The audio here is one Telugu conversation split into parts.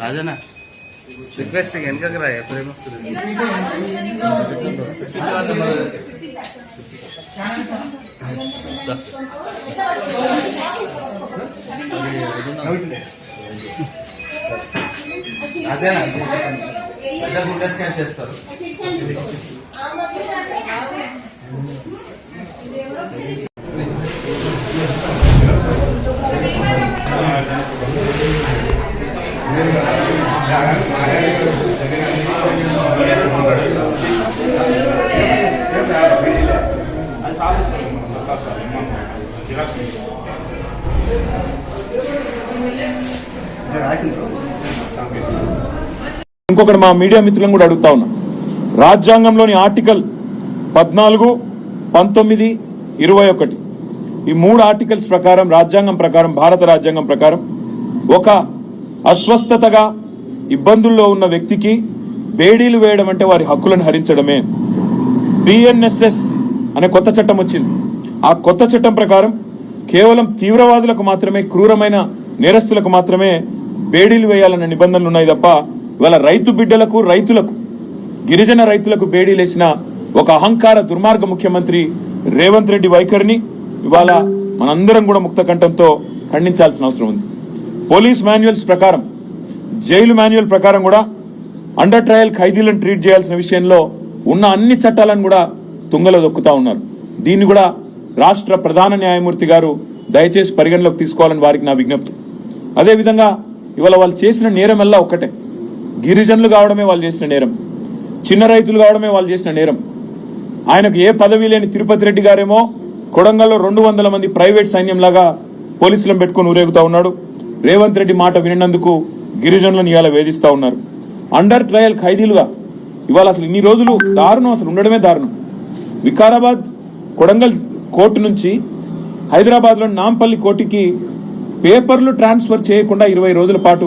రాజనా రిక్వెస్ట్ వెనకకి రా ప్రేమ అదేనా స్కాన్ చేస్తారు. ఇంకొకటి మా మీడియా మిత్రులను కూడా అడుగుతా ఉన్నా, రాజ్యాంగంలోని ఆర్టికల్ 14, 19, 21 ఈ 3 ఆర్టికల్స్ ప్రకారం, రాజ్యాంగం ప్రకారం, భారత రాజ్యాంగం ప్రకారం ఒక అస్వస్థతగా ఇబ్బందుల్లో ఉన్న వ్యక్తికి బేడీలు వేయడం అంటే వారి హక్కులను హరించడమే. బిఎన్ఎస్ఎస్ అనే కొత్త చట్టం వచ్చింది. ఆ కొత్త చట్టం ప్రకారం కేవలం తీవ్రవాదులకు మాత్రమే, క్రూరమైన నేరస్తులకు మాత్రమే బేడీలు వేయాలన్న నిబంధనలు ఉన్నాయి తప్ప ఇవాళ రైతు బిడ్డలకు, రైతులకు, గిరిజన రైతులకు బేడీలేసిన ఒక అహంకార దుర్మార్గ ముఖ్యమంత్రి రేవంత్ రెడ్డి వైఖరిని ఇవాళ మనందరం కూడా ముక్త కంఠంతో ఖండించాల్సిన అవసరం ఉంది. పోలీస్ మాన్యువల్స్ ప్రకారం, జైలు మాన్యువల్ ప్రకారం కూడా అండర్ ట్రయల్ ఖైదీలను ట్రీట్ చేయాల్సిన విషయంలో ఉన్న అన్ని చట్టాలను కూడా తుంగలో దొక్కుతా ఉన్నారు. దీన్ని కూడా రాష్ట్ర ప్రధాన న్యాయమూర్తి గారు దయచేసి పరిగణలోకి తీసుకోవాలని వారికి నా విజ్ఞప్తి. అదేవిధంగా ఇవాళ వాళ్ళు చేసిన నేరం ఎల్లా ఒక్కటే, గిరిజనులు కావడమే వాళ్ళు చేసిన నేరం, చిన్న రైతులు కావడమే వాళ్ళు చేసిన నేరం. ఆయనకు ఏ పదవి లేని తిరుపతి రెడ్డి గారేమో కొడంగల్లో 200 మంది ప్రైవేట్ సైన్యంలాగా పోలీసులను పెట్టుకుని ఊరేగుతా ఉన్నాడు. రేవంత్ రెడ్డి మాట వినందుకు గిరిజనులను ఇవాళ వేధిస్తా ఉన్నారు. అండర్ ట్రయల్ ఖైదీలుగా ఇవాళ అసలు ఇన్ని రోజులు దారుణం, అసలు ఉండడమే దారుణం. వికారాబాద్ కొడంగల్ కోర్టు నుంచి హైదరాబాద్ లో నాంపల్లి కోర్టుకి పేపర్లు ట్రాన్స్ఫర్ చేయకుండా 20 రోజుల పాటు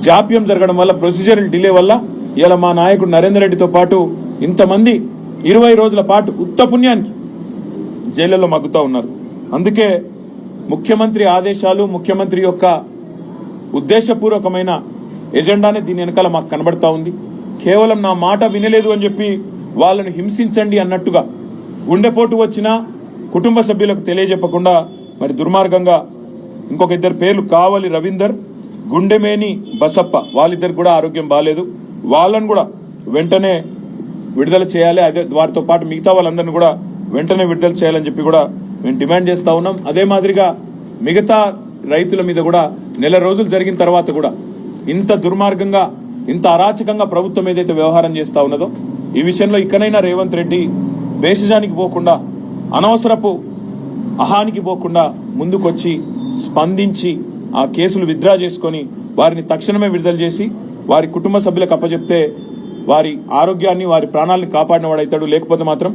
జాప్యం జరగడం వల్ల, ప్రొసీజరల్ డిలే వల్ల ఇలా మా నాయకుడు నరేందర్ రెడ్డితో పాటు ఇంతమంది 20 రోజుల పాటు ఉత్త పుణ్యానికి జైళ్లలో మగ్గుతా ఉన్నారు. అందుకే ముఖ్యమంత్రి ఆదేశాలు, ముఖ్యమంత్రి యొక్క ఉద్దేశపూర్వకమైన ఎజెండానే దీని వెనకాల మాకు కనబడతా ఉంది. కేవలం నా మాట వినలేదు అని చెప్పి వాళ్ళను హింసించండి అన్నట్టుగా గుండెపోటు వచ్చినా కుటుంబ సభ్యులకు తెలియజెప్పకుండా మరి దుర్మార్గంగా ఇంకొక 2 పేర్లు, కావలి రవీందర్, గుండెమేని బసప్ప, వాళ్ళిద్దరు కూడా ఆరోగ్యం బాగాలేదు, వాళ్ళను కూడా వెంటనే విడుదల చేయాలి. అదే వారితో పాటు మిగతా వాళ్ళందరినీ కూడా వెంటనే విడుదల చేయాలని చెప్పి కూడా మేము డిమాండ్ చేస్తా ఉన్నాం. అదే మాదిరిగా మిగతా రైతుల మీద కూడా నెల రోజులు జరిగిన తర్వాత కూడా ఇంత దుర్మార్గంగా, ఇంత అరాచకంగా ప్రభుత్వం ఏదైతే వ్యవహారం చేస్తా ఉన్నదో ఈ విషయంలో ఇకనైనా రేవంత్ రెడ్డి భేషజానికి పోకుండా, అనవసరపు అహానికి పోకుండా ముందుకొచ్చి స్పందించి ఆ కేసులు విత్డ్రా చేసుకుని వారిని తక్షణమే విడుదల చేసి వారి కుటుంబ సభ్యులకు అప్పచెప్తే వారి ఆరోగ్యాన్ని, వారి ప్రాణాలను కాపాడిన వాడైతాడు. లేకపోతే మాత్రం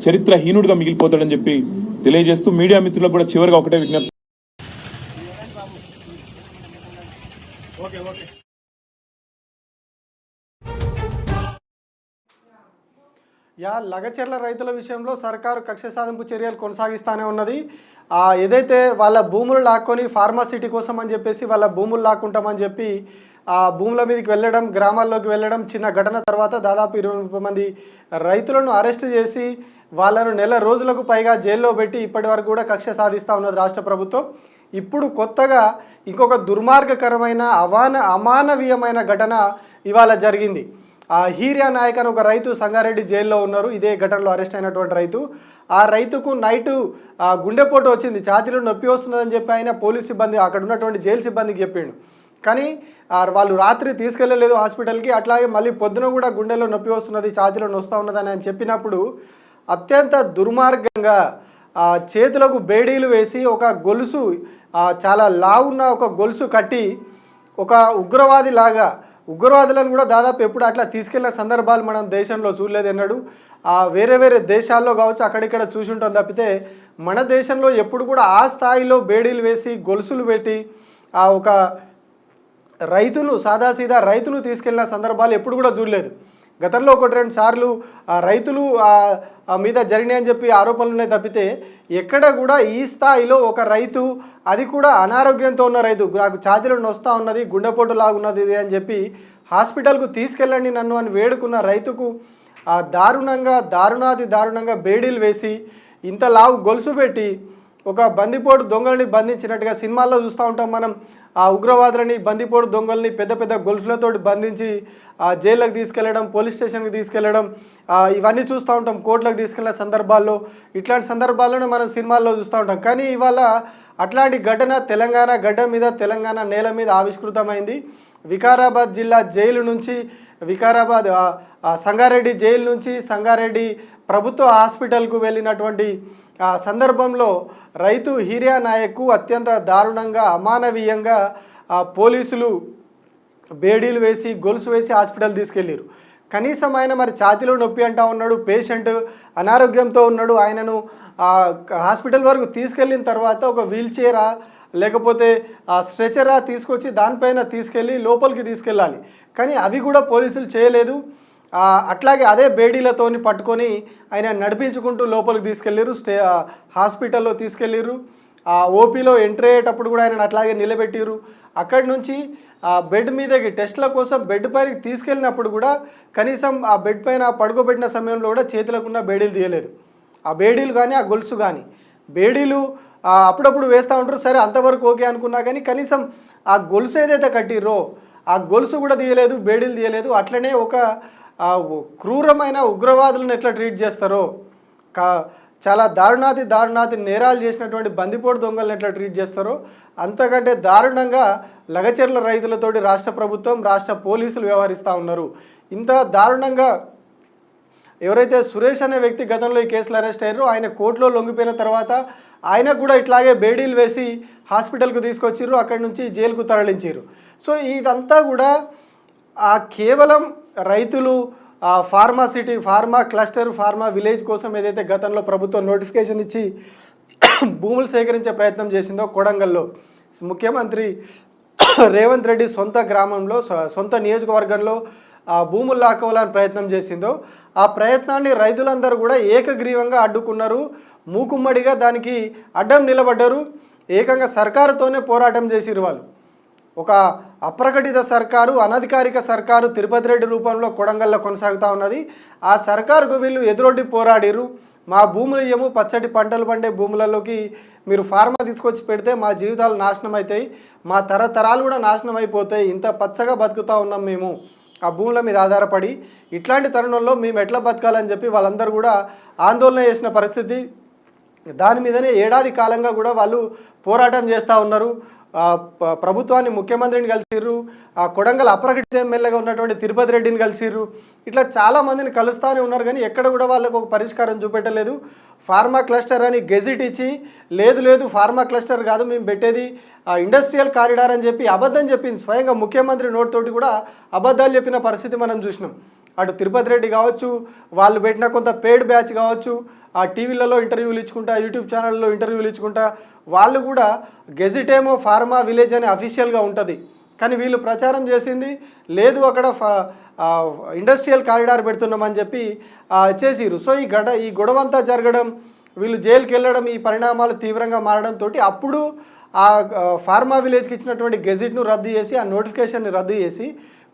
చరిత్రహీనుడిగా మిగిలిపోతాడని చెప్పి తెలియజేస్తూ మీడియా మిత్రులకు కూడా చివరిగా ఒకటే విజ్ఞప్తి. లగచెర్ల రైతుల విషయంలో సర్కారు కక్ష సాధింపు చర్యలు కొనసాగిస్తూనే ఉన్నది. ఏదైతే వాళ్ళ భూములు లాక్కొని ఫార్మాసిటీ కోసం అని చెప్పేసి వాళ్ళ భూములు లాక్కుంటామని చెప్పి ఆ భూముల మీదకి వెళ్ళడం, గ్రామాల్లోకి వెళ్ళడం చిన్న ఘటన తర్వాత దాదాపు 20 మంది రైతులను అరెస్ట్ చేసి వాళ్ళను నెల రోజులకు పైగా జైల్లో పెట్టి ఇప్పటి వరకు కూడా కక్ష సాధిస్తూ ఉన్నది రాష్ట్ర ప్రభుత్వం. ఇప్పుడు కొత్తగా ఇంకొక దుర్మార్గకరమైన అమానవీయమైన ఘటన ఇవాళ జరిగింది. హీరియా నాయక్ అని ఒక రైతు సంగారెడ్డి జైల్లో ఉన్నారు. ఇదే ఘటనలో అరెస్ట్ అయినటువంటి రైతు. ఆ రైతుకు నైటు గుండెపోటు వచ్చింది, ఛాతీలో నొప్పి వస్తున్నదని చెప్పి ఆయన పోలీస్ సిబ్బంది, అక్కడ ఉన్నటువంటి జైలు సిబ్బందికి చెప్పిండు. కానీ వాళ్ళు రాత్రి తీసుకెళ్ళలేదు హాస్పిటల్కి. అట్లాగే మళ్ళీ పొద్దున కూడా గుండెలో నొప్పి వస్తున్నది, ఛాతీలో నొస్తూ ఉన్నదని ఆయన చెప్పినప్పుడు అత్యంత దుర్మార్గంగా చేతులకు బేడీలు వేసి ఒక గొలుసు, చాలా లావున్న ఒక గొలుసు కట్టి ఒక ఉగ్రవాదులను కూడా దాదాపు ఎప్పుడు అట్లా తీసుకెళ్లిన సందర్భాలు మనం దేశంలో చూడలేదు అన్నాడు. వేరే వేరే దేశాల్లో కావచ్చు అక్కడిక్కడ చూసి ఉంటాం తప్పితే మన దేశంలో ఎప్పుడు కూడా ఆ స్థాయిలో బేడీలు వేసి గొలుసులు పెట్టి ఒక రైతును, సాదాసీదా రైతును తీసుకెళ్లిన సందర్భాలు ఎప్పుడు కూడా చూడలేదు. గతంలో 1-2 సార్లు రైతులు మీద జరిగినాయని చెప్పి ఆరోపణలు ఉన్నాయి తప్పితే ఎక్కడ కూడా ఈ స్థాయిలో ఒక రైతు, అది కూడా అనారోగ్యంతో ఉన్న రైతు, నాకు ఛాతీలో నొస్తా ఉన్నది, గుండెపోటు లాగున్నది ఇది అని చెప్పి హాస్పిటల్కు తీసుకెళ్ళండి నన్ను అని వేడుకున్న రైతుకు దారుణంగా బేడీలు వేసి ఇంత లావు గొలుసు పెట్టి ఒక బందిపోటు దొంగలని బంధించినట్టుగా సినిమాల్లో చూస్తూ ఉంటాం మనం. ఆ ఉగ్రవాదులని, బందిపోటు దొంగల్ని పెద్ద పెద్ద గొలుసులతో బంధించి జైళ్ళకి తీసుకెళ్లడం, పోలీస్ స్టేషన్కి తీసుకెళ్లడం, ఇవన్నీ చూస్తూ ఉంటాం. కోర్టులకు తీసుకెళ్లిన సందర్భాల్లో, ఇట్లాంటి సందర్భాల్లోనే మనం సినిమాల్లో చూస్తూ ఉంటాం. కానీ ఇవాళ అట్లాంటి ఘటన తెలంగాణ గడ్డ మీద, తెలంగాణ నేల మీద ఆవిష్కృతమైంది. వికారాబాద్ జిల్లా జైలు నుంచి, వికారాబాద్ సంగారెడ్డి జైలు నుంచి సంగారెడ్డి ప్రభుత్వ హాస్పిటల్కు వెళ్ళినటువంటి సందర్భంలో రైతు హీరియా నాయక్కు అత్యంత దారుణంగా, అమానవీయంగా పోలీసులు బేడీలు వేసి, గొలుసు వేసి హాస్పిటల్ తీసుకెళ్ళారు. కనీసం ఆయన మరి ఛాతీలో నొప్పి అంటా ఉన్నాడు, పేషెంట్ అనారోగ్యంతో ఉన్నాడు, ఆయనను హాస్పిటల్ వరకు తీసుకెళ్ళిన తర్వాత ఒక వీల్ చైరా లేకపోతే స్ట్రెచరా తీసుకొచ్చి దానిపైన తీసుకెళ్ళి లోపలికి తీసుకెళ్ళాలి. కానీ అవి కూడా పోలీసులు చేయలేదు. అట్లాగే అదే బేడీలతోని పట్టుకొని ఆయన నడిపించుకుంటూ లోపలికి తీసుకెళ్ళారు, హాస్పిటల్లో తీసుకెళ్ళారు. ఓపీలో ఎంట్రీ అయ్యేటప్పుడు కూడా ఆయన అట్లాగే నిలబెట్టారు. అక్కడి నుంచి బెడ్ మీదకి టెస్ట్ల కోసం బెడ్ పైనకి తీసుకెళ్ళినప్పుడు కూడా కనీసం ఆ బెడ్ పైన పడుకోబెట్టిన సమయంలో కూడా చేతులకున్న బేడీలు తీయలేదు. ఆ బేడీలు కానీ, ఆ గొలుసు కానీ, బేడీలు అప్పుడప్పుడు వేస్తూ ఉంటారు. సరే, అంతవరకు ఓకే అనుకున్నా కానీ కనీసం ఆ గొలుసు ఏదైతే కట్టిర్రో ఆ గొలుసు కూడా తీయలేదు, బేడీలు తీయలేదు. అట్లనే ఒక క్రూరమైన ఉగ్రవాదులను ఎట్లా ట్రీట్ చేస్తారో, చాలా దారుణాతి నేరాలు చేసినటువంటి బందిపోటు దొంగలను ఎట్లా ట్రీట్ చేస్తారో అంతకంటే దారుణంగా లగచెర్ల రైతులతోటి రాష్ట్ర ప్రభుత్వం, రాష్ట్ర పోలీసులు వ్యవహరిస్తూ ఉన్నారు. ఇంత దారుణంగా ఎవరైతే సురేష్ అనే వ్యక్తి గతంలో ఈ కేసులో అరెస్ట్ అయ్యారో ఆయన కోర్టులో లొంగిపోయిన తర్వాత ఆయనకు కూడా ఇట్లాగే బేడీలు వేసి హాస్పిటల్కు తీసుకొచ్చిర్రు, అక్కడి నుంచి జైలుకు తరలించారు. సో ఇదంతా కూడా కేవలం రైతులు pharma city, pharma cluster, pharma village కోసం ఏదైతే గతంలో ప్రభుత్వం నోటిఫికేషన్ ఇచ్చి భూములు సేకరించే ప్రయత్నం చేసిందో కొడంగల్లో ముఖ్యమంత్రి రేవంత్ రెడ్డి సొంత గ్రామంలో, సొంత నియోజకవర్గంలో భూములు లాక్కోవాలని ప్రయత్నం చేసిందో ఆ ప్రయత్నాన్ని రైతులందరూ కూడా ఏకగ్రీవంగా అడ్డుకున్నారు, మూకుమ్మడిగా దానికి అడ్డం నిలబడ్డారు. ఏకంగా సర్కారుతోనే పోరాటం చేసిరు వాళ్ళు. ఒక అప్రకటిత సర్కారు, అనధికారిక సర్కారు తిరుపతి రెడ్డి రూపంలో కొడంగల్లో కొనసాగుతూ ఉన్నది. ఆ సర్కారుకు వీళ్ళు ఎదురొడ్డి పోరాడిరు. మా భూములు ఇయ్యము, పచ్చటి పంటలు పండే భూములలోకి మీరు ఫార్మా తీసుకొచ్చి పెడితే మా జీవితాలు నాశనం అవుతాయి, మా తరతరాలు కూడా నాశనం అయిపోతాయి, ఇంత పచ్చగా బతుకుతూ ఉన్నాం మేము ఆ భూముల మీద ఆధారపడి, ఇట్లాంటి తరుణంలో మేము ఎట్లా బతకాలని చెప్పి వాళ్ళందరూ కూడా ఆందోళన చేసిన పరిస్థితి. దాని మీదనే ఏడాది కాలంగా కూడా వాళ్ళు పోరాటం చేస్తూ ఉన్నారు. ప్రభుత్వాన్ని, ముఖ్యమంత్రిని కలిసిర్రు, కొడంగల్ అప్రకటిత ఎమ్మెల్యేగా ఉన్నటువంటి తిరుపతి రెడ్డిని కలిసిర్రు. ఇట్లా చాలామందిని కలుస్తూనే ఉన్నారు కానీ ఎక్కడ కూడా వాళ్ళకు ఒక పరిష్కారం చూపెట్టలేదు. ఫార్మా క్లస్టర్ అని గెజిట్ ఇచ్చి లేదు ఫార్మా క్లస్టర్ కాదు మేము పెట్టేది ఇండస్ట్రియల్ కారిడార్ అని చెప్పి అబద్ధం చెప్పింది. స్వయంగా ముఖ్యమంత్రి నోటితోటి కూడా అబద్ధాలు చెప్పిన పరిస్థితి మనం చూసినాం. అటు తిరుపతి రెడ్డి కావచ్చు, వాళ్ళు పెట్టిన కొంత పెయిడ్ బ్యాచ్ కావచ్చు, ఆ టీవీలలో ఇంటర్వ్యూలు ఇచ్చుకుంటా, యూట్యూబ్ ఛానల్లో ఇంటర్వ్యూలు ఇచ్చుకుంటా వాళ్ళు కూడా గెజిట్ ఏమో ఫార్మా విలేజ్ అని అఫీషియల్గా ఉంటుంది, కానీ వీళ్ళు ప్రచారం చేసింది లేదు అక్కడ ఇండస్ట్రియల్ కారిడార్ పెడుతున్నామని చెప్పి చేసిరు. సో ఈ గొడవ అంతా జరగడం, వీళ్ళు జైలుకి వెళ్ళడం, ఈ పరిణామాలు తీవ్రంగా మారడంతో అప్పుడు ఆ ఫార్మా విలేజ్కి ఇచ్చినటువంటి గెజిట్ను రద్దు చేసి, ఆ నోటిఫికేషన్ని రద్దు చేసి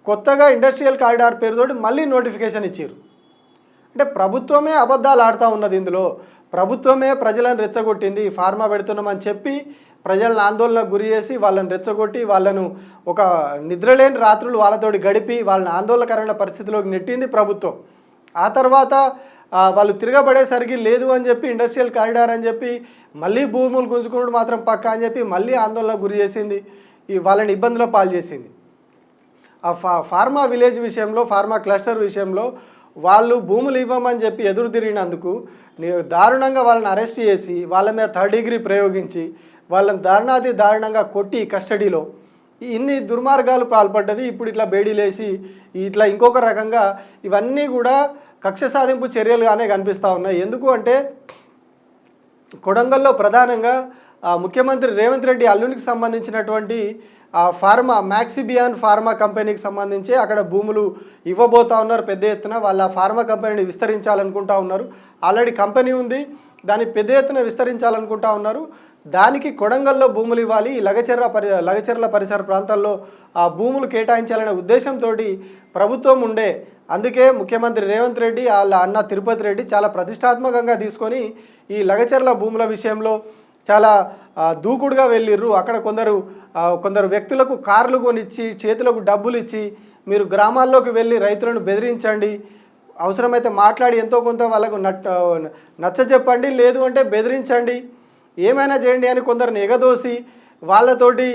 కొత్తగా ఇండస్ట్రియల్ కారిడార్ పేరుతోటి మళ్ళీ నోటిఫికేషన్ ఇచ్చారు. అంటే ప్రభుత్వమే అబద్ధాలు ఆడుతూ ఉన్నది. ఇందులో ప్రభుత్వమే ప్రజలను రెచ్చగొట్టింది. ఫార్మా పెడుతున్నామని చెప్పి ప్రజలను ఆందోళనకు గురి చేసి వాళ్ళని రెచ్చగొట్టి వాళ్ళను ఒక నిద్రలేని రాత్రులు వాళ్ళతోటి గడిపి వాళ్ళని ఆందోళనకరమైన పరిస్థితిలోకి నెట్టింది ప్రభుత్వం. ఆ తర్వాత వాళ్ళు తిరగబడేసరికి లేదు అని చెప్పి ఇండస్ట్రియల్ కారిడార్ అని చెప్పి మళ్ళీ భూములు గుంజుకున్నాడు మాత్రం పక్క అని చెప్పి మళ్ళీ ఆందోళనకు గురి చేసింది, వాళ్ళని ఇబ్బందుల పాలు చేసింది. ఆ ఫార్మా విలేజ్ విషయంలో, ఫార్మా క్లస్టర్ విషయంలో వాళ్ళు భూములు ఇవ్వమని చెప్పి ఎదురు తిరిగినందుకు దారుణంగా వాళ్ళని అరెస్ట్ చేసి వాళ్ళ మీద 3rd డిగ్రీ ప్రయోగించి వాళ్ళని దారుణంగా కొట్టి కస్టడీలో ఇన్ని దుర్మార్గాలు పాల్పడ్డది. ఇప్పుడు ఇట్లా బేడీలేసి ఇట్లా ఇంకొక రకంగా ఇవన్నీ కూడా కక్ష సాధింపు చర్యలుగానే కనిపిస్తూ ఉన్నాయి. ఎందుకు అంటే కొడంగల్లో ప్రధానంగా ముఖ్యమంత్రి రేవంత్ రెడ్డి అల్లునికి సంబంధించినటువంటి మ్యాక్సిబియాన్ ఫార్మా కంపెనీకి సంబంధించి అక్కడ భూములు ఇవ్వబోతా ఉన్నారు పెద్ద ఎత్తున. వాళ్ళ ఫార్మా కంపెనీని విస్తరించాలనుకుంటా ఉన్నారు. ఆల్రెడీ కంపెనీ ఉంది, దాన్ని పెద్ద ఎత్తున విస్తరించాలనుకుంటా ఉన్నారు. దానికి కొడంగల్లో భూములు ఇవ్వాలి, లగచెర్ల పరిసర ప్రాంతాల్లో ఆ భూములు కేటాయించాలనే ఉద్దేశంతో ప్రభుత్వం ఉండే. అందుకే ముఖ్యమంత్రి రేవంత్ రెడ్డి వాళ్ళ అన్న తిరుపతి రెడ్డి చాలా ప్రతిష్టాత్మకంగా తీసుకొని ఈ లగచెర్ల భూముల విషయంలో చాలా దూకుడుగా వెళ్ళిర్రు. అక్కడ కొందరు వ్యక్తులకు కార్లు కొనిచ్చి చేతులకు డబ్బులు ఇచ్చి మీరు గ్రామాల్లోకి వెళ్ళి రైతులను బెదిరించండి, అవసరమైతే మాట్లాడి ఎంతో కొంత వాళ్ళకు నచ్చ చెప్పండి, లేదు అంటే బెదిరించండి, ఏమైనా చేయండి అని కొందరిని ఎగదోసి వాళ్ళతోటి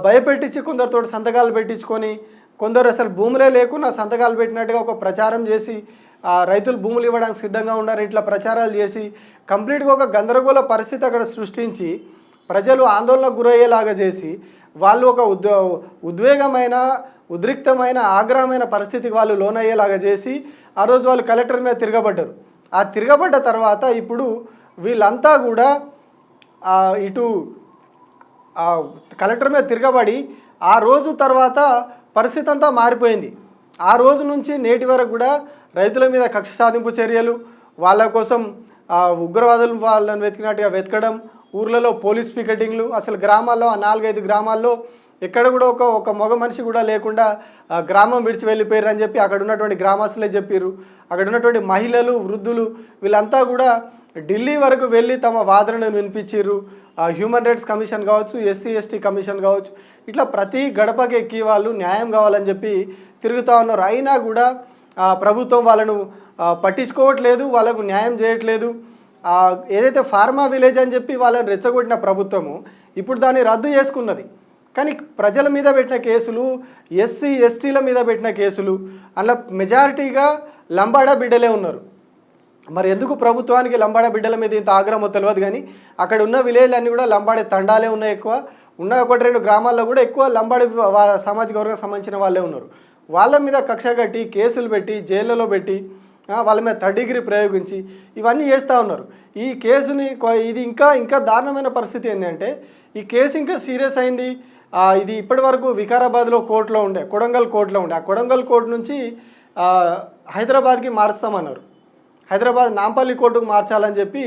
భయపెట్టించి కొందరితోటి సంతకాలు పెట్టించుకొని కొందరు అసలు భూములే లేకుండా సంతకాలు పెట్టినట్టుగా ఒక ప్రచారం చేసి రైతులు భూములు ఇవ్వడానికి సిద్ధంగా ఉన్నారు. ఇట్లా ప్రచారాలు చేసి కంప్లీట్గా ఒక గందరగోళ పరిస్థితి అక్కడ సృష్టించి ప్రజలు ఆందోళనకు గురయ్యేలాగా చేసి వాళ్ళు ఒక ఉద్వేగమైన ఉద్రిక్తమైన ఆగ్రహమైన పరిస్థితికి వాళ్ళు లోనయ్యేలాగా చేసి ఆ రోజు వాళ్ళు కలెక్టర్ మీద తిరగబడ్డారు. ఆ తిరగబడ్డ తర్వాత ఇప్పుడు వీళ్ళంతా కూడా ఇటు కలెక్టర్ మీద తిరగబడి ఆ రోజు తర్వాత పరిస్థితి అంతా మారిపోయింది. ఆ రోజు నుంచి నేటి వరకు కూడా రైతుల మీద కక్ష సాధింపు చర్యలు, వాళ్ళ కోసం ఉగ్రవాదులు వాళ్ళని వెతికినట్టుగా వెతకడం, ఊర్లలో పోలీస్ పికెటింగ్లు, అసలు గ్రామాల్లో 4-5 గ్రామాల్లో ఎక్కడ కూడా ఒక మగ మనిషి కూడా లేకుండా గ్రామం విడిచి వెళ్ళిపోయారు అని చెప్పి అక్కడ ఉన్నటువంటి గ్రామస్తులే చెప్పారు. అక్కడ ఉన్నటువంటి మహిళలు, వృద్ధులు వీళ్ళంతా కూడా ఢిల్లీ వరకు వెళ్ళి తమ వాదనను వినిపించారు. హ్యూమన్ రైట్స్ కమిషన్ కావచ్చు, SC/ST కమిషన్ కావచ్చు, ఇట్లా ప్రతి గడపకి ఎక్కి వాళ్ళు న్యాయం కావాలని చెప్పి తిరుగుతూ ఉన్నారు. అయినా కూడా ప్రభుత్వం వాళ్ళను పట్టించుకోవట్లేదు, వాళ్ళకు న్యాయం చేయట్లేదు. ఏదైతే ఫార్మా విలేజ్ అని చెప్పి వాళ్ళని రెచ్చగొట్టిన ప్రభుత్వము ఇప్పుడు దాన్ని రద్దు చేసుకున్నది. కానీ ప్రజల మీద పెట్టిన కేసులు, SC/STల మీద పెట్టిన కేసులు, అలా మెజారిటీగా లంబాడా బిడ్డలే ఉన్నారు. మరి ఎందుకు ప్రభుత్వానికి లంబాడా బిడ్డల మీద ఇంత ఆగ్రహమో తెలియదు. కానీ అక్కడ ఉన్న విలేజ్లన్నీ కూడా లంబాడే తండాలే ఉన్నాయి. ఎక్కువ ఉన్న 1-2 గ్రామాల్లో కూడా ఎక్కువ లంబాడి సామాజిక వర్గం సంబంధించిన వాళ్ళే ఉన్నారు. వాళ్ళ మీద కక్ష కట్టి కేసులు పెట్టి జైళ్ళలో పెట్టి వాళ్ళ మీద 3rd డిగ్రీ ప్రయోగించి ఇవన్నీ చేస్తూ ఉన్నారు. ఈ కేసుని ఇది ఇంకా దారుణమైన పరిస్థితి ఏంటంటే ఈ కేసు ఇంకా సీరియస్ అయింది. ఇది ఇప్పటి వరకు వికారాబాద్లో కోర్టులో ఉండే, కొడంగల్ కోర్టులో ఉండే. ఆ కొడంగల్ కోర్టు నుంచి హైదరాబాద్కి మారుస్తామన్నారు. హైదరాబాద్ నాంపల్లి కోర్టుకు మార్చాలని చెప్పి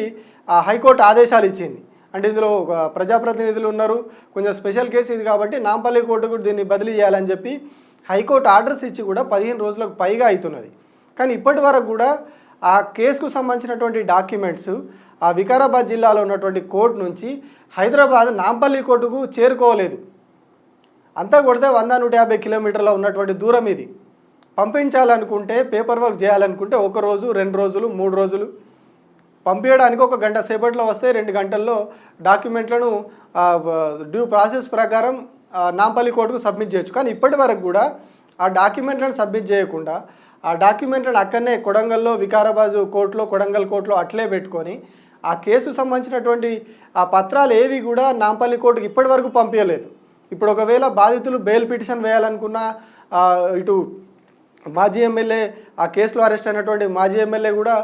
హైకోర్టు ఆదేశాలు ఇచ్చింది. అంటే ఇందులో ప్రజాప్రతినిధులు ఉన్నారు, కొంచెం స్పెషల్ కేసు ఇది కాబట్టి నాంపల్లి కోర్టుకు దీన్ని బదిలీ చేయాలని చెప్పి హైకోర్టు ఆర్డర్స్ ఇచ్చి కూడా 15 రోజులకు పైగా అవుతున్నది. కానీ ఇప్పటి వరకు కూడా ఆ కేసుకు సంబంధించినటువంటి డాక్యుమెంట్స్ ఆ వికారాబాద్ జిల్లాలో ఉన్నటువంటి కోర్టు నుంచి హైదరాబాద్ నాంపల్లి కోర్టుకు చేరుకోలేదు. అంతా కొడితే 100-150 కిలోమీటర్ల ఉన్నటువంటి దూరం ఇది. పంపించాలనుకుంటే, పేపర్ వర్క్ చేయాలనుకుంటే 1 రోజు, 2 రోజులు, 3 రోజులు, పంపించడానికి 1 గంట సేపట్లో వస్తే 2 గంటల్లో డాక్యుమెంట్లను డ్యూ ప్రాసెస్ ప్రకారం నాంపల్లి కోర్టుకు సబ్మిట్ చేయొచ్చు. కానీ ఇప్పటి వరకు కూడా ఆ డాక్యుమెంట్లను సబ్మిట్ చేయకుండా ఆ డాక్యుమెంట్లను అక్కడనే కొడంగల్లో వికారాబాద్ కోర్టులో, కొడంగల్ కోర్టులో అట్లే పెట్టుకొని ఆ కేసు సంబంధించినటువంటి ఆ పత్రాలు ఏవి కూడా నాంపల్లి కోర్టుకు ఇప్పటి వరకు పంపించలేదు. ఇప్పుడు ఒకవేళ బాధితులు బెయిల్ పిటిషన్ వేయాలనుకున్నా ఇటు మాజీ ఎమ్మెల్యే ఆ కేసులో అరెస్ట్ అయినటువంటి మాజీ ఎమ్మెల్యే కూడా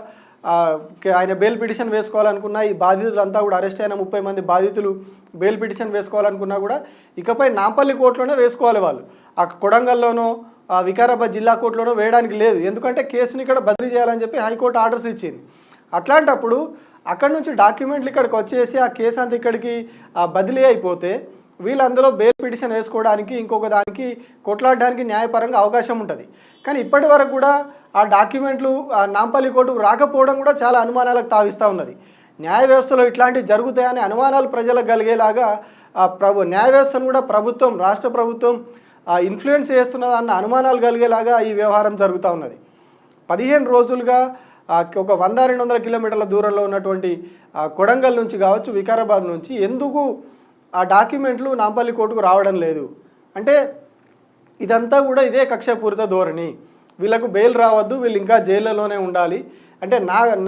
ఆయన బెయిల్ పిటిషన్ వేసుకోవాలనుకున్నా, ఈ బాధితులంతా కూడా అరెస్ట్ అయిన 30 మంది బాధితులు బెయిల్ పిటిషన్ వేసుకోవాలనుకున్నా కూడా ఇకపై నాంపల్లి కోర్టులోనే వేసుకోవాలి. వాళ్ళు ఆ కొడంగల్లోనో వికారాబాద్ జిల్లా కోర్టులోనో వేయడానికి లేదు. ఎందుకంటే కేసుని ఇక్కడ బదిలీ చేయాలని చెప్పి హైకోర్టు ఆర్డర్స్ ఇచ్చింది. అట్లాంటప్పుడు అక్కడ నుంచి డాక్యుమెంట్లు ఇక్కడికి వచ్చేసి ఆ కేసు అంతా ఇక్కడికి బదిలీ అయిపోతే వీళ్ళందరూ బెయిల్ పిటిషన్ వేసుకోవడానికి, ఇంకొక దానికి కొట్లాడడానికి న్యాయపరంగా అవకాశం ఉంటుంది. కానీ ఇప్పటి వరకు కూడా ఆ డాక్యుమెంట్లు నాంపల్లి కోర్టుకు రాకపోవడం కూడా చాలా అనుమానాలకు తావిస్తూ ఉన్నది. న్యాయ వ్యవస్థలో ఇట్లాంటివి జరుగుతాయని అనుమానాలు ప్రజలకు కలిగేలాగా న్యాయ వ్యవస్థను కూడా ప్రభుత్వం, రాష్ట్ర ప్రభుత్వం ఇన్ఫ్లుయెన్స్ చేస్తున్నదన్న అనుమానాలు కలిగేలాగా ఈ వ్యవహారం జరుగుతూ ఉన్నది. 15 రోజులుగా ఒక 100-200 కిలోమీటర్ల దూరంలో ఉన్నటువంటి కొడంగల్ నుంచి కావచ్చు, వికారాబాద్ నుంచి ఎందుకు ఆ డాక్యుమెంట్లు నాంపల్లి కోర్టుకు రావడం లేదు అంటే ఇదంతా కూడా ఇదే కక్షపూరిత ధోరణి. వీళ్ళకు బెయిల్ రావద్దు, వీళ్ళు ఇంకా జైళ్ళలోనే ఉండాలి అంటే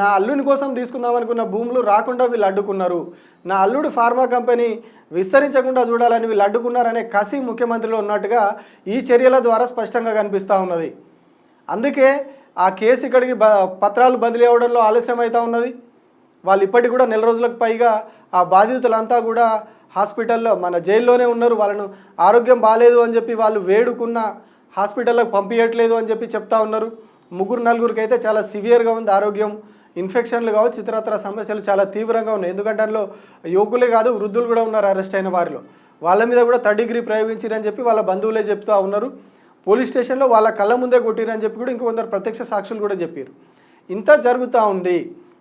నా అల్లుని కోసం తీసుకుందాం అనుకున్న భూములు రాకుండా వీళ్ళు అడ్డుకున్నారు, నా అల్లుడు ఫార్మా కంపెనీ విస్తరించకుండా చూడాలని వీళ్ళు అడ్డుకున్నారనే కసి ముఖ్యమంత్రిలో ఉన్నట్టుగా ఈ చర్యల ద్వారా స్పష్టంగా కనిపిస్తూ ఉన్నది. అందుకే ఆ కేసు ఇక్కడికి పత్రాలు బదిలీ అవ్వడంలో ఆలస్యం అవుతూ ఉన్నది. వాళ్ళు ఇప్పటికి కూడా 4 రోజులకు పైగా ఆ బాధితులంతా కూడా హాస్పిటల్లో మన జైల్లోనే ఉన్నారు, వాళ్ళను ఆరోగ్యం బాగాలేదు అని చెప్పి వాళ్ళు వేడుకున్న హాస్పిటల్లోకి పంపించట్లేదు అని చెప్పి చెప్తా ఉన్నారు. 3-4 అయితే చాలా సివియర్గా ఉంది ఆరోగ్యం, ఇన్ఫెక్షన్లు కావచ్చు, ఇతరత్ర సమస్యలు చాలా తీవ్రంగా ఉన్నాయి. ఎందుకంటే అందులో యువకులే కాదు వృద్ధులు కూడా ఉన్నారు అరెస్ట్ అయిన వారిలో. వాళ్ళ మీద కూడా 3rd డిగ్రీ ప్రయోగించారని చెప్పి వాళ్ళ బంధువులే చెప్తూ ఉన్నారు. పోలీస్ స్టేషన్లో వాళ్ళ కళ్ళ ముందే కొట్టిరని చెప్పి కూడా ఇంకొందరు ప్రత్యక్ష సాక్షులు కూడా చెప్పారు. ఇంత జరుగుతూ ఉంది,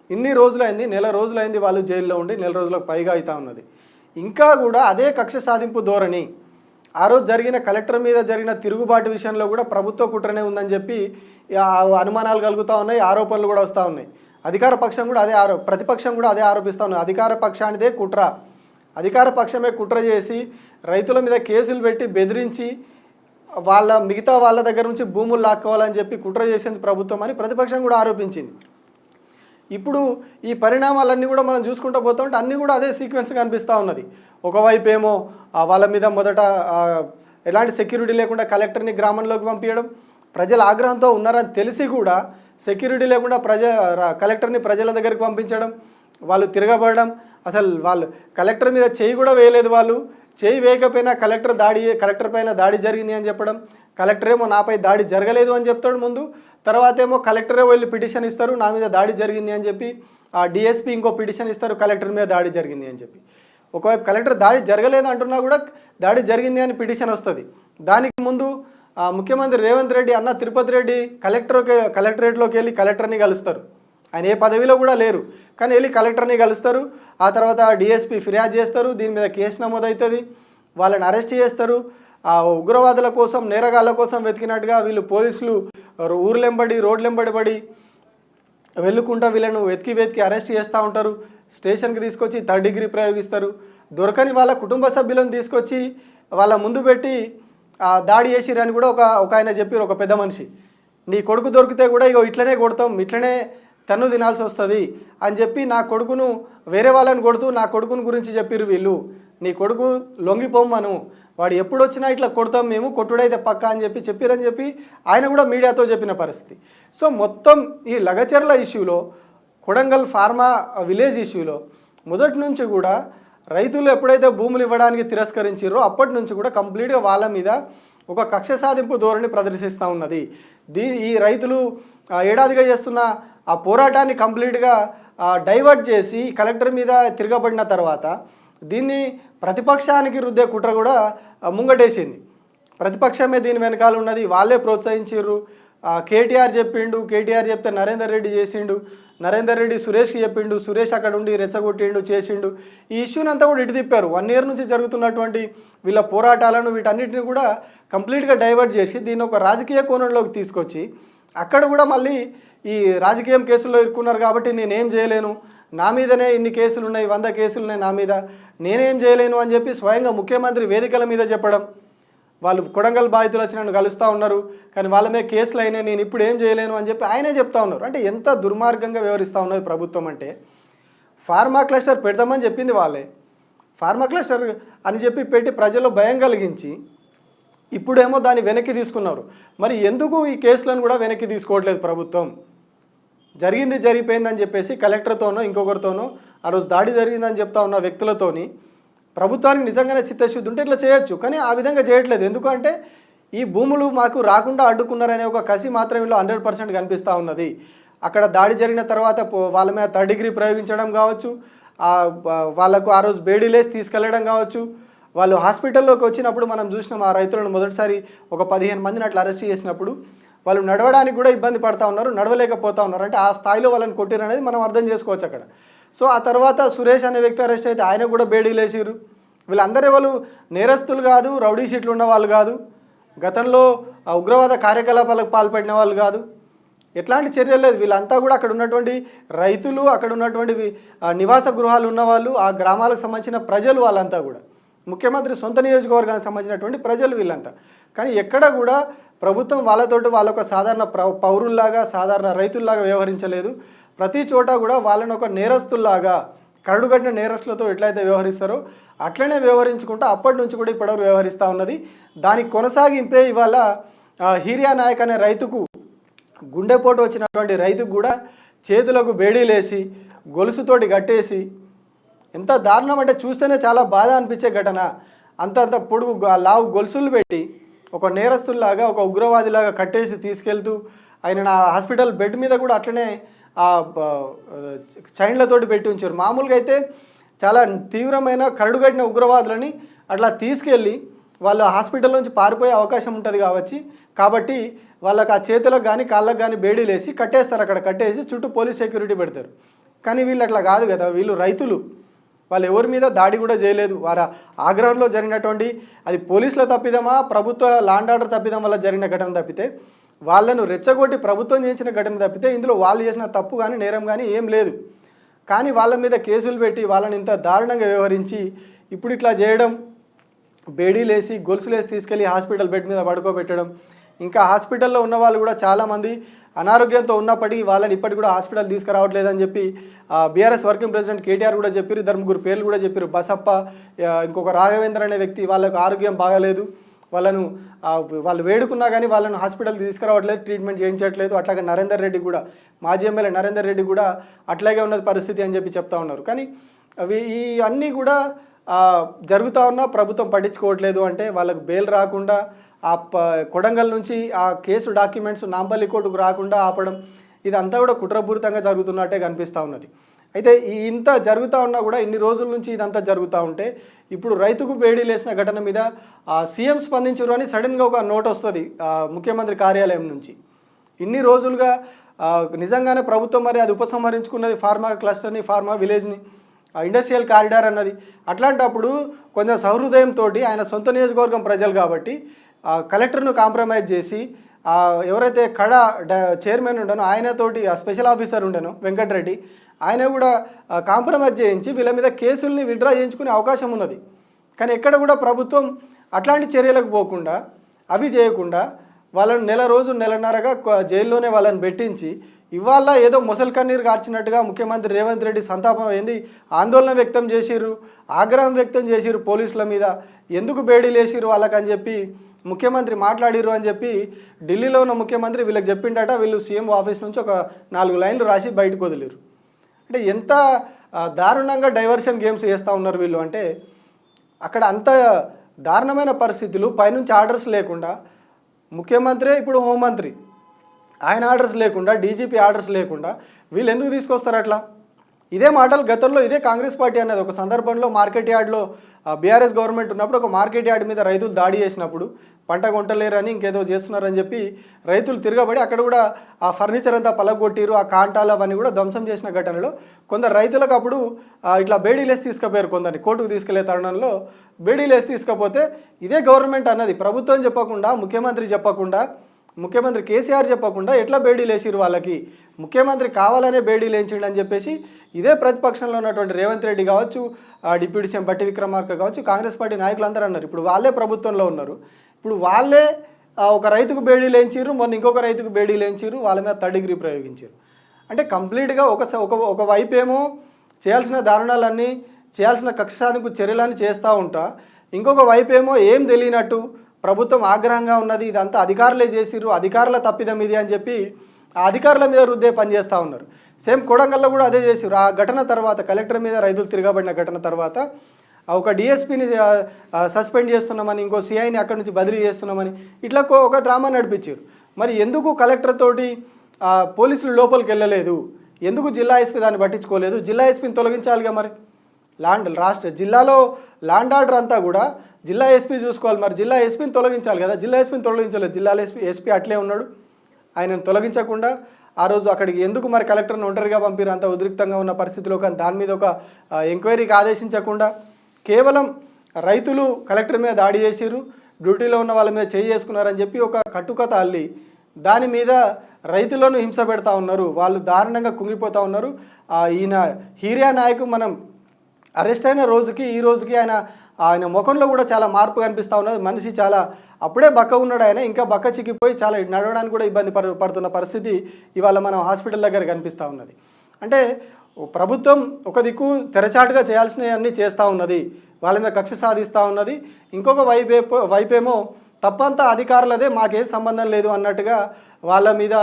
ఇన్ని రోజులైంది, 1 నెల రోజులైంది వాళ్ళు జైల్లో ఉండి, 1 నెల రోజులకు పైగా అవుతూ ఉన్నది. ఇంకా కూడా అదే కక్ష సాధింపు ధోరణి. ఆ రోజు జరిగిన కలెక్టర్ మీద జరిగిన తిరుగుబాటు విషయంలో కూడా ప్రభుత్వ కుట్రనే ఉందని చెప్పి అనుమానాలు కలుగుతూ ఉన్నాయి, ఆరోపణలు కూడా వస్తూ ఉన్నాయి. అధికార పక్షం కూడా అదే ప్రతిపక్షం కూడా అదే ఆరోపిస్తూ ఉన్నాయి. అధికార పక్షానిదే కుట్ర, అధికార పక్షమే కుట్ర చేసి రైతుల మీద కేసులు పెట్టి బెదిరించి మిగతా వాళ్ళ దగ్గర నుంచి భూములు లాక్కోవాలని చెప్పి కుట్ర చేసింది ప్రభుత్వం అని ప్రతిపక్షం కూడా ఆరోపించింది. ఇప్పుడు ఈ పరిణామాలన్నీ కూడా మనం చూసుకుంటూ పోతా ఉంటే అన్నీ కూడా అదే సీక్వెన్స్ కనిపిస్తూ ఉన్నది. ఒకవైపు ఏమో వాళ్ళ మీద మొదట ఎలాంటి సెక్యూరిటీ లేకుండా కలెక్టర్ని గ్రామంలోకి పంపించడం, ప్రజల ఆగ్రహంతో ఉన్నారని తెలిసి కూడా సెక్యూరిటీ లేకుండా కలెక్టర్ని ప్రజల దగ్గరికి పంపించడం, వాళ్ళు తిరగబడడం, అసలు వాళ్ళు కలెక్టర్ మీద చేయి కూడా వేయలేదు. వాళ్ళు చేయి వేయకపోయినా కలెక్టర్ పైన దాడి జరిగింది అని చెప్పడం, కలెక్టర్ ఏమో నాపై దాడి జరగలేదు అని చెప్తాడు ముందు, తర్వాత ఏమో కలెక్టరే వెళ్ళి పిటిషన్ ఇస్తారు నా మీద దాడి జరిగింది అని చెప్పి, ఆ డిఎస్పీ ఇంకో పిటిషన్ ఇస్తారు కలెక్టర్ మీద దాడి జరిగింది అని చెప్పి. ఒకవైపు కలెక్టర్ దాడి జరగలేదు అంటున్నా కూడా దాడి జరిగింది అని పిటిషన్ వస్తుంది. దానికి ముందు ముఖ్యమంత్రి రేవంత్ రెడ్డి అన్న తిరుపతి రెడ్డి కలెక్టరేట్లోకి వెళ్ళి కలెక్టర్ని కలుస్తారు. ఆయన ఏ పదవిలో కూడా లేరు, కానీ వెళ్ళి కలెక్టర్ని కలుస్తారు. ఆ తర్వాత డిఎస్పీ ఫిర్యాదు చేస్తారు, దీని మీద కేసు నమోదవుతుంది, వాళ్ళని అరెస్ట్ చేస్తారు. ఆ ఉగ్రవాదుల కోసం, నేరగాళ్ళ కోసం వెతికినట్టుగా వీళ్ళు పోలీసులు ఊర్లెంబడి రోడ్లెంబడి పడి వెళ్ళుకుంటా వీళ్ళను వెతికి అరెస్ట్ చేస్తూ ఉంటారు. స్టేషన్కి తీసుకొచ్చి 3rd డిగ్రీ ప్రయోగిస్తారు. దొరకని వాళ్ళ కుటుంబ సభ్యులను తీసుకొచ్చి వాళ్ళ ముందు పెట్టి దాడి చేసిరని కూడా ఒక ఆయన చెప్పారు, ఒక పెద్ద మనిషి. నీ కొడుకు దొరికితే కూడా ఇగో ఇట్లనే కొడతాం, ఇట్లనే తన్ను తినాల్సి వస్తుంది అని చెప్పి నా కొడుకును వేరే వాళ్ళని కొడుతూ నా కొడుకుని గురించి చెప్పిరు వీళ్ళు. నీ కొడుకు లొంగిపోమ్మను, వాడు ఎప్పుడు వచ్చినా ఇట్లా కొడతాం మేము, కొట్టుడైతే పక్క అని చెప్పిరని చెప్పి ఆయన కూడా మీడియాతో చెప్పిన పరిస్థితి. సో మొత్తం ఈ లగచర్ల ఇష్యూలో, కొడంగల్ ఫార్మా విలేజ్ ఇష్యూలో మొదటి నుంచి కూడా రైతులు ఎప్పుడైతే భూములు ఇవ్వడానికి తిరస్కరించారో అప్పటి నుంచి కూడా కంప్లీట్గా వాళ్ళ మీద ఒక కక్ష సాధింపు ధోరణి ప్రదర్శిస్తూ ఉన్నది. ఈ రైతులు ఏడాదిగా చేస్తున్న ఆ పోరాటాన్ని కంప్లీట్గా డైవర్ట్ చేసి కలెక్టర్ మీద తిరగబడిన తర్వాత దీన్ని ప్రతిపక్షానికి రుద్దే కుట్ర కూడా ముంగటేసింది. ప్రతిపక్షమే దీని వెనకాల ఉన్నది, వాళ్ళే ప్రోత్సహించారు. కేటీఆర్ చెప్తే నరేందర్ రెడ్డి చేసిండు, నరేందర్ రెడ్డి సురేష్కి చెప్పిండు, సురేష్ అక్కడ ఉండి రెచ్చగొట్టిండు చేసిండు. ఈ ఇష్యూని అంతా కూడా ఇటు తిప్పారు. 1 ఇయర్ నుంచి జరుగుతున్నటువంటి వీళ్ళ పోరాటాలను వీటన్నిటిని కూడా కంప్లీట్గా డైవర్ట్ చేసి దీన్ని ఒక రాజకీయ కోణంలోకి తీసుకొచ్చి అక్కడ కూడా మళ్ళీ ఈ రాజకీయం కేసుల్లో ఇరుక్కున్నారు కాబట్టి నేనేం చేయలేను, నా మీదనే ఇన్ని కేసులు ఉన్నాయి, 100 కేసులు ఉన్నాయి నా మీద, నేనేం చేయలేను అని చెప్పి స్వయంగా ముఖ్యమంత్రి వేదికల మీద చెప్పడం. వాళ్ళు కొడంగల్ బాధితులు వచ్చి నన్ను కలుస్తూ ఉన్నారు కానీ వాళ్ళ మీద కేసులు అయినాయి, నేను ఇప్పుడు ఏం చేయలేను అని చెప్పి ఆయనే చెప్తా ఉన్నారు. అంటే ఎంత దుర్మార్గంగా వ్యవహరిస్తూ ఉన్నది ప్రభుత్వం అంటే. ఫార్మా క్లస్టర్ పెడదామని చెప్పింది వాళ్ళే, ఫార్మా క్లస్టర్ అని చెప్పి పెట్టి ప్రజల్లో భయం కలిగించి ఇప్పుడేమో దాన్ని వెనక్కి తీసుకున్నారు. మరి ఎందుకు ఈ కేసులను కూడా వెనక్కి తీసుకోవట్లేదు ప్రభుత్వం? జరిగిపోయిందని చెప్పేసి కలెక్టర్తోనో ఇంకొకరితోనో ఆ రోజు దాడి జరిగిందని చెప్తా ఉన్న వ్యక్తులతోని ప్రభుత్వానికి నిజంగానే చిత్తశుద్ధి ఉంటే ఇట్లా చేయొచ్చు, కానీ ఆ విధంగా చేయట్లేదు. ఎందుకంటే ఈ భూములు మాకు రాకుండా అడ్డుకున్నారనే ఒక కసి మాత్రం ఇలా 100% కనిపిస్తూ ఉన్నది. అక్కడ దాడి జరిగిన తర్వాత వాళ్ళ మీద 3rd డిగ్రీ ప్రయోగించడం కావచ్చు, వాళ్ళకు ఆ రోజు బేడీలేసి తీసుకెళ్లడం కావచ్చు, వాళ్ళు హాస్పిటల్లోకి వచ్చినప్పుడు మనం చూసినాం ఆ రైతులను మొదటిసారి ఒక 15 మందిని అట్లా అరెస్ట్ చేసినప్పుడు వాళ్ళు నడవడానికి కూడా ఇబ్బంది పడుతూ ఉన్నారు, నడవలేకపోతూ ఉన్నారు. అంటే ఆ స్థాయిలో వాళ్ళని కొట్టిరు అనేది మనం అర్థం చేసుకోవచ్చు అక్కడ. సో ఆ తర్వాత సురేష్ అనే వ్యక్తి అరెస్ట్ అయితే ఆయన కూడా బేడీలు వేసిరు. వీళ్ళందరూ వాళ్ళు నేరస్తులు కాదు, రౌడీ షీట్లు ఉన్న వాళ్ళు కాదు, గతంలో ఉగ్రవాద కార్యకలాపాలకు పాల్పడిన వాళ్ళు కాదు, ఎట్లాంటి చర్యలు లేదు. వీళ్ళంతా కూడా అక్కడ ఉన్నటువంటి రైతులు, అక్కడ ఉన్నటువంటి నివాస గృహాలు ఉన్నవాళ్ళు, ఆ గ్రామాలకు సంబంధించిన ప్రజలు, వాళ్ళంతా కూడా ముఖ్యమంత్రి సొంత నియోజకవర్గానికి సంబంధించినటువంటి ప్రజలు వీళ్ళంతా. కానీ ఎక్కడ కూడా ప్రభుత్వం వాళ్ళతోటి వాళ్ళొక సాధారణ పౌరుల్లాగా, సాధారణ రైతుల్లాగా వ్యవహరించలేదు. ప్రతి చోట కూడా వాళ్ళని ఒక నేరస్తుల్లాగా, కరడుగట్టిన నేరస్తులతో ఎట్లయితే వ్యవహరిస్తారో అట్లనే వ్యవహరించుకుంటూ అప్పటి నుంచి కూడా ఇప్పటివరకు వ్యవహరిస్తూ ఉన్నది. దానికి కొనసాగింపే ఇవాళ హీరియా నాయక్ అనే రైతుకు గుండెపోటు వచ్చినటువంటి రైతుకు కూడా చేతులకు బేడీలేసి గొలుసుతోటి కట్టేసి ఎంత దారుణం అంటే చూస్తేనే చాలా బాధ అనిపించే ఘటన. అంత పొడుగు లావు గొలుసులు పెట్టి ఒక నేరస్తుల్లాగా ఒక ఉగ్రవాదిలాగా కట్టేసి తీసుకెళ్తూ ఆయన నా హాస్పిటల్ బెడ్ మీద కూడా అట్లనే చైన్లతోటి పెట్టి ఉంచారు. మామూలుగా అయితే చాలా తీవ్రమైన కరడుగట్టిన ఉగ్రవాదులని అట్లా తీసుకెళ్ళి వాళ్ళు హాస్పిటల్ నుంచి పారిపోయే అవకాశం ఉంటుంది కాబట్టి వాళ్ళకి ఆ చేతులకు కానీ కాళ్ళకు కానీ బేడీలు వేసి కట్టేస్తారు. అక్కడ కట్టేసి చుట్టూ పోలీస్ సెక్యూరిటీ పెడతారు. కానీ వీళ్ళు అట్లా కాదు కదా, వీళ్ళు రైతులు, వాళ్ళు ఎవరి మీద దాడి కూడా చేయలేదు. వారు ఆగ్రహంలో జరిగినటువంటి అది పోలీసుల తప్పిదమా ప్రభుత్వ లాండ్ ఆర్డర్ తప్పిదం వల్ల జరిగిన ఘటన తప్పితే, వాళ్ళను రెచ్చగొట్టి ప్రభుత్వం చేసిన ఘటన తప్పితే ఇందులో వాళ్ళు చేసిన తప్పు కానీ నేరం కానీ ఏం లేదు. కానీ వాళ్ళ మీద కేసులు పెట్టి వాళ్ళని ఇంత దారుణంగా వ్యవహరించి ఇప్పుడు ఇట్లా చేయడం, బేడీలేసి గొలుసులేసి తీసుకెళ్ళి హాస్పిటల్ బెడ్ మీద పడుకోబెట్టడం. ఇంకా హాస్పిటల్లో ఉన్న వాళ్ళు కూడా చాలామంది అనారోగ్యంతో ఉన్నప్పటికీ వాళ్ళని ఇప్పటికి కూడా హాస్పిటల్ తీసుకురావట్లేదని చెప్పి బీఆర్ఎస్ వర్కింగ్ ప్రెసిడెంట్ కేటీఆర్ కూడా చెప్పారు. ఇద్దరు ముగ్గురు పేర్లు కూడా చెప్పారు. బసప్ప, ఇంకొక రాఘవేంద్ర అనే వ్యక్తి, వాళ్ళకు ఆరోగ్యం బాగాలేదు, వాళ్ళు వేడుకున్నా కానీ వాళ్ళను హాస్పిటల్కి తీసుకురావట్లేదు, ట్రీట్మెంట్ చేయించట్లేదు. అట్లాగే నరేందర్ రెడ్డి కూడా, మాజీ ఎమ్మెల్యే నరేందర్ రెడ్డి కూడా అట్లాగే ఉన్నది పరిస్థితి అని చెప్పి చెప్తా ఉన్నారు. కానీ ఈ అన్నీ కూడా జరుగుతూ ఉన్నా ప్రభుత్వం పట్టించుకోవట్లేదు. అంటే వాళ్ళకు బెయిల్ రాకుండా కొడంగల్ నుంచి ఆ కేసు డాక్యుమెంట్స్ నాంపల్లి కోర్టుకు రాకుండా ఆపడం, ఇదంతా కూడా కుట్రపూరితంగా జరుగుతున్నట్టే కనిపిస్తూ ఉన్నది. అయితే ఇంత జరుగుతూ ఉన్నా కూడా ఇన్ని రోజుల నుంచి ఇదంతా జరుగుతూ ఉంటే ఇప్పుడు రైతుకు బేడీలు వేసిన ఘటన మీద సీఎం స్పందించరు అని సడన్గా ఒక నోట్ వస్తుంది ముఖ్యమంత్రి కార్యాలయం నుంచి. ఇన్ని రోజులుగా నిజంగానే ప్రభుత్వం మరి అది ఉపసంహరించుకున్నది ఫార్మా క్లస్టర్ని, ఫార్మా విలేజ్ని, ఇండస్ట్రియల్ కారిడార్ అన్నది. అట్లాంటప్పుడు కొంచెం సహృదయంతో ఆయన సొంత నియోజకవర్గం ప్రజలు కాబట్టి కలెక్టర్ను కాంప్రమైజ్ చేసి ఎవరైతే చైర్మన్ ఉండనో ఆయనతోటి స్పెషల్ ఆఫీసర్ ఉండనో వెంకటరెడ్డి, ఆయన కూడా కాంప్రమైజ్ చేయించి వీళ్ళ మీద కేసుల్ని విత్డ్రా చేయించుకునే అవకాశం ఉన్నది. కానీ ఎక్కడ కూడా ప్రభుత్వం అట్లాంటి చర్యలకు పోకుండా, అవి చేయకుండా వాళ్ళను నెలన్నరగా జైల్లోనే వాళ్ళని పెట్టించి ఇవాళ ఏదో ముసలి కన్నీరు కార్చినట్టుగా ముఖ్యమంత్రి రేవంత్ రెడ్డి సంతాపం ఏంది ఆందోళన వ్యక్తం చేసిర్రు, ఆగ్రహం వ్యక్తం చేసిర్రు పోలీసుల మీద, ఎందుకు బేడీలు వేసిర్రు వాళ్ళకని చెప్పి ముఖ్యమంత్రి మాట్లాడిరు అని చెప్పి ఢిల్లీలో ఉన్న ముఖ్యమంత్రి వీళ్ళకి చెప్పిండట. వీళ్ళు సీఎం ఆఫీస్ నుంచి ఒక 4 లైన్లు రాసి బయటకు వదిలేరు. అంటే ఎంత దారుణంగా డైవర్షన్ గేమ్స్ చేస్తూ ఉన్నారు వీళ్ళు. అంటే అక్కడ అంత దారుణమైన పరిస్థితులు, పైనుంచి ఆర్డర్స్ లేకుండా, ముఖ్యమంత్రి ఇప్పుడు హోంమంత్రి ఆయన ఆర్డర్స్ లేకుండా, డీజీపీ ఆర్డర్స్ లేకుండా వీళ్ళు ఎందుకు తీసుకొస్తారు అట్లా? ఇదే మాటలు గతంలో ఇదే కాంగ్రెస్ పార్టీ అనేది ఒక సందర్భంలో మార్కెట్ యార్డ్లో బీఆర్ఎస్ గవర్నమెంట్ ఉన్నప్పుడు ఒక మార్కెట్ యార్డ్ మీద రైతులు దాడి చేసినప్పుడు పంట కొంటలేరని ఇంకేదో చేస్తున్నారని చెప్పి రైతులు తిరగబడి అక్కడ కూడా ఆ ఫర్నిచర్ అంతా పలగొట్టిరు, ఆ కాంటాలు అవన్నీ కూడా ధ్వంసం చేసిన ఘటనలో కొందరు రైతులకు అప్పుడు ఇట్లా బేడీలేసి తీసుకుపోయారు. కొందరిని కోర్టుకు తీసుకెళ్లే తరుణంలో బేడీలేసి తీసుకపోతే ఇదే గవర్నమెంట్ అన్నది ప్రభుత్వం చెప్పకుండా, ముఖ్యమంత్రి చెప్పకుండా, ముఖ్యమంత్రి కేసీఆర్ చెప్పకుండా ఎట్లా బేడీలు వేసిరు వాళ్ళకి, ముఖ్యమంత్రి కావాలనే బేడీలు వేయించండి అని చెప్పేసి ఇదే ప్రతిపక్షంలో ఉన్నటువంటి రేవంత్ రెడ్డి కావచ్చు, డిప్యూటీ సీఎం బట్టి విక్రమార్క కావచ్చు, కాంగ్రెస్ పార్టీ నాయకులు అందరూ అన్నారు. ఇప్పుడు వాళ్ళే ప్రభుత్వంలో ఉన్నారు. ఇప్పుడు వాళ్ళే ఒక రైతుకు బేడీలు వేయించారు, మొన్న ఇంకొక రైతుకు బేడీలు వేయించారు, వాళ్ళ మీద 3rd డిగ్రీ ప్రయోగించారు. అంటే కంప్లీట్గా ఒక వైపు ఏమో చేయాల్సిన దారుణాలన్నీ, చేయాల్సిన కక్ష సాధింపు చర్యలన్నీ చేస్తూ ఉంటా, ఇంకొక వైపు ఏమో ఏం తెలియనట్టు ప్రభుత్వం ఆగ్రహంగా ఉన్నది, ఇదంతా అధికారులే చేసిర్రు, అధికారుల తప్పిదం ఇది అని చెప్పి ఆ అధికారుల మీద రుద్దే పని చేస్తూ ఉన్నారు. సేమ్ కొడంగల్లో కూడా అదే చేసిర్రు. ఆ ఘటన తర్వాత కలెక్టర్ మీద రైతులు తిరగబడిన ఘటన తర్వాత ఒక డిఎస్పీని సస్పెండ్ చేస్తున్నామని, ఇంకో సిఐని అక్కడి నుంచి బదిలీ చేస్తున్నామని ఇట్లా ఒక డ్రామా నడిపించారు. మరి ఎందుకు కలెక్టర్ తోటి పోలీసులు లోపలికి వెళ్ళలేదు, ఎందుకు జిల్లా ఎస్పీ దాన్ని పట్టించుకోలేదు? జిల్లా ఎస్పీని తొలగించాలిగా. మరి జిల్లాలో లాండ్ ఆర్డర్ అంతా కూడా జిల్లా ఎస్పీ చూసుకోవాలి. మరి జిల్లా ఎస్పీని తొలగించాలి కదా, జిల్లా ఎస్పీని తొలగించలేదు. జిల్లా ఎస్పీ అట్లే ఉన్నాడు. ఆయనను తొలగించకుండా ఆ రోజు అక్కడికి ఎందుకు మరి కలెక్టర్ని ఒంటరిగా పంపిరు అంత ఉద్రిక్తంగా ఉన్న పరిస్థితిలో? కానీ దాని మీద ఒక ఎంక్వైరీకి ఆదేశించకుండా కేవలం రైతులు కలెక్టర్ మీద దాడి చేసిర్రు, డ్యూటీలో ఉన్న వాళ్ళ మీద చేయి చేసుకున్నారని చెప్పి ఒక కట్టుకథ అల్లి దాని మీద రైతులను హింస పెడతా ఉన్నారు. వాళ్ళు దారుణంగా కుంగిపోతూ ఉన్నారు. ఈయన హీరియా నాయక్ మనం అరెస్ట్ అయిన రోజుకి ఈ రోజుకి ఆయన ముఖంలో కూడా చాలా మార్పు కనిపిస్తూ ఉన్నది. మనిషి చాలా అప్పుడే బక్క ఉన్నాడు, ఆయన ఇంకా బక్క చిక్కిపోయి చాలా నడవడానికి కూడా ఇబ్బంది పడుతున్న పరిస్థితి ఇవాళ మనం హాస్పిటల్ దగ్గర కనిపిస్తూ ఉన్నది. అంటే ప్రభుత్వం ఒక దిక్కు తెరచాటుగా చేయాల్సినవన్నీ చేస్తూ ఉన్నది, వాళ్ళ మీద కక్ష సాధిస్తూ ఉన్నది. ఇంకొక వైపేమో తప్పంతా అధికారులదే, మాకేం సంబంధం లేదు అన్నట్టుగా వాళ్ళ మీద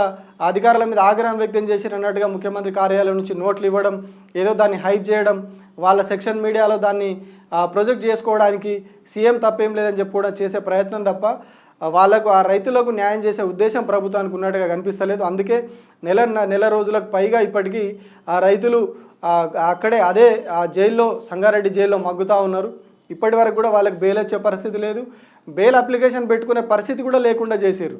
అధికారుల మీద ఆగ్రహం వ్యక్తం చేసిరు అన్నట్టుగా ముఖ్యమంత్రి కార్యాలయం నుంచి నోట్లు ఇవ్వడం, ఏదో దాన్ని హైప్ చేయడం, వాళ్ళ సెక్షన్ మీడియాలో దాన్ని ప్రొజెక్ట్ చేసుకోవడానికి సీఎం తప్పేం లేదని చెప్పి కూడా చేసే ప్రయత్నం తప్ప వాళ్ళకు ఆ రైతులకు న్యాయం చేసే ఉద్దేశం ప్రభుత్వానికి ఉన్నట్టుగా కనిపిస్తలేదు. అందుకే నెల రోజులకు పైగా ఇప్పటికీ ఆ రైతులు అక్కడే అదే ఆ జైల్లో సంగారెడ్డి జైల్లో మగ్గుతూ ఉన్నారు. ఇప్పటి వరకు కూడా వాళ్ళకి బెయిల్ వచ్చే పరిస్థితి లేదు. బెయిల్ అప్లికేషన్ పెట్టుకునే పరిస్థితి కూడా లేకుండా చేశారు.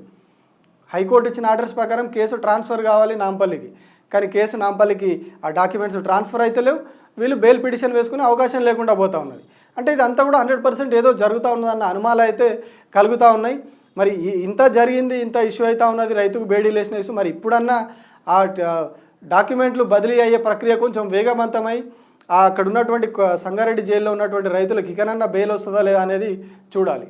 హైకోర్టు ఇచ్చిన ఆర్డర్స్ ప్రకారం కేసు ట్రాన్స్ఫర్ కావాలి నాంపల్లికి, కానీ కేసు నాంపల్లికి ఆ డాక్యుమెంట్స్ ట్రాన్స్ఫర్ అయితే లేవు. వీళ్ళు బెయిల్ పిటిషన్ వేసుకునే అవకాశం లేకుండా పోతూ ఉన్నది. అంటే ఇదంతా కూడా 100% ఏదో జరుగుతూ ఉన్నదన్న అనుమానాలు అయితే కలుగుతూ ఉన్నాయి. మరి ఇంత జరిగింది, ఇంత ఇష్యూ అవుతూ ఉన్నది, రైతుకు బేడీలు వేసిన ఇష్యూ, మరి ఇప్పుడన్నా ఆ డాక్యుమెంట్లు బదిలీ అయ్యే ప్రక్రియ కొంచెం వేగవంతమై అక్కడ ఉన్నటువంటి సంగారెడ్డి జైల్లో ఉన్నటువంటి రైతులకు ఇకనన్నా బెయిల్ వస్తుందా లేదా అనేది చూడాలి.